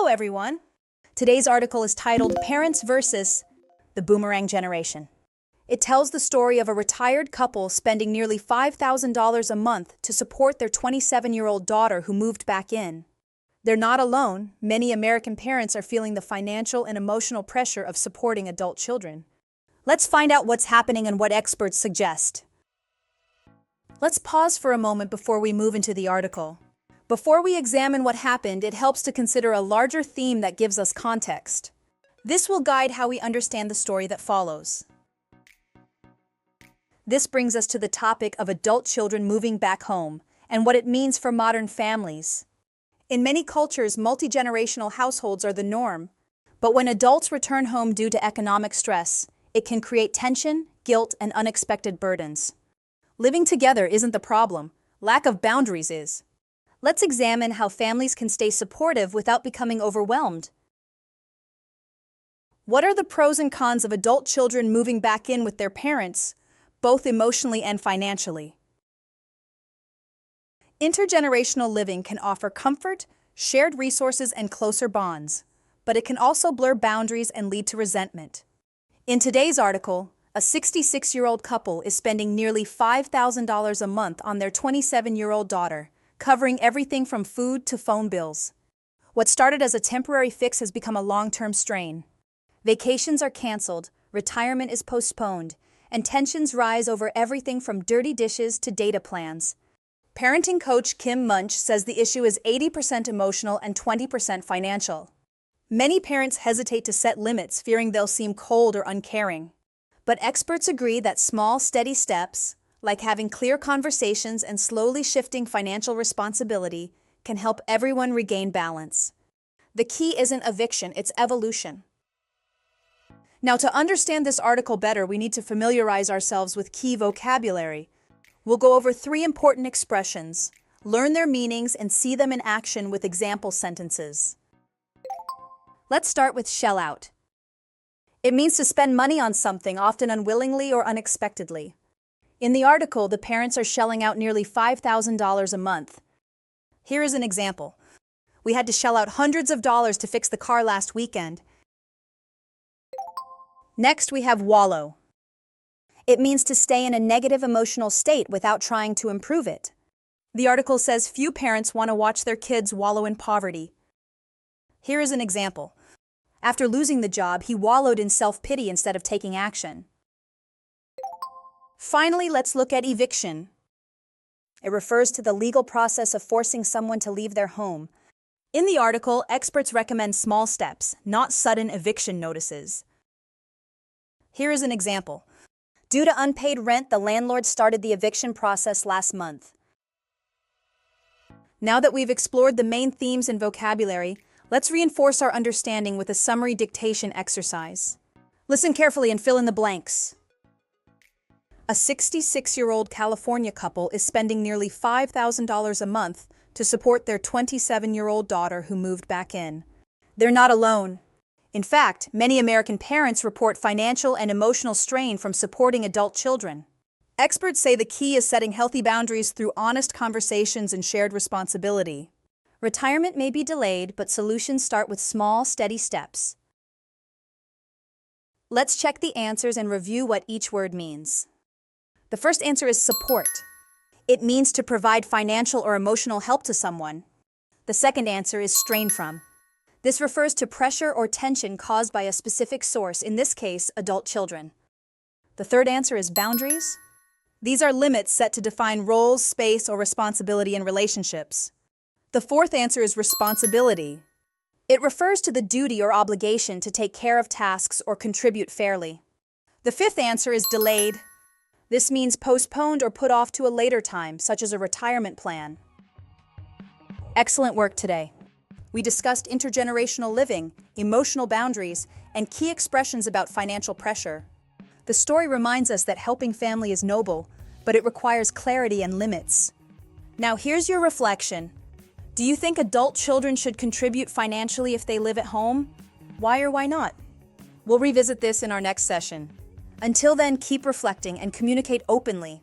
Hello, everyone. Today's article is titled Parents versus the Boomerang Generation. It tells the story of a retired couple spending nearly $5,000 a month to support their 27-year-old daughter who moved back in. They're not alone. Many American parents are feeling the financial and emotional pressure of supporting adult children. Let's find out what's happening and what experts suggest. Let's pause for a moment before we move into the article. Before we examine what happened, it helps to consider a larger theme that gives us context. This will guide how we understand the story that follows. This brings us to the topic of adult children moving back home and what it means for modern families. In many cultures, multi-generational households are the norm. But when adults return home due to economic stress, it can create tension, guilt, and unexpected burdens. Living together isn't the problem. Lack of boundaries is. Let's examine how families can stay supportive without becoming overwhelmed. What are the pros and cons of adult children moving back in with their parents, both emotionally and financially? Intergenerational living can offer comfort, shared resources, and closer bonds, but it can also blur boundaries and lead to resentment. In today's article, a 66-year-old couple is spending nearly $5,000 a month on their 27-year-old daughter, covering everything from food to phone bills. What started as a temporary fix has become a long-term strain. Vacations are canceled, retirement is postponed, and tensions rise over everything from dirty dishes to data plans. Parenting coach Kim Munch says the issue is 80% emotional and 20% financial. Many parents hesitate to set limits, fearing they'll seem cold or uncaring. But experts agree that small, steady steps, like having clear conversations and slowly shifting financial responsibility, can help everyone regain balance. The key isn't eviction, it's evolution. Now, to understand this article better, we need to familiarize ourselves with key vocabulary. We'll go over 3 important expressions, learn their meanings, and see them in action with example sentences. Let's start with shell out. It means to spend money on something, often unwillingly or unexpectedly. In the article, the parents are shelling out nearly $5,000 a month. Here is an example. We had to shell out hundreds of dollars to fix the car last weekend. Next, we have wallow. It means to stay in a negative emotional state without trying to improve it. The article says few parents want to watch their kids wallow in poverty. Here is an example. After losing the job, he wallowed in self-pity instead of taking action. Finally, let's look at eviction. It refers to the legal process of forcing someone to leave their home. In the article, experts recommend small steps, not sudden eviction notices. Here is an example. Due to unpaid rent, the landlord started the eviction process last month. Now that we've explored the main themes and vocabulary, let's reinforce our understanding with a summary dictation exercise. Listen carefully and fill in the blanks. A 66-year-old California couple is spending nearly $5,000 a month to support their 27-year-old daughter who moved back in. They're not alone. In fact, many American parents report financial and emotional strain from supporting adult children. Experts say the key is setting healthy boundaries through honest conversations and shared responsibility. Retirement may be delayed, but solutions start with small, steady steps. Let's check the answers and review what each word means. The first answer is support. It means to provide financial or emotional help to someone. The second answer is strain from. This refers to pressure or tension caused by a specific source, in this case, adult children. The third answer is boundaries. These are limits set to define roles, space, or responsibility in relationships. The fourth answer is responsibility. It refers to the duty or obligation to take care of tasks or contribute fairly. The fifth answer is delayed. This means postponed or put off to a later time, such as a retirement plan. Excellent work today. We discussed intergenerational living, emotional boundaries, and key expressions about financial pressure. The story reminds us that helping family is noble, but it requires clarity and limits. Now here's your reflection. Do you think adult children should contribute financially if they live at home? Why or why not? We'll revisit this in our next session. Until then, keep reflecting and communicate openly.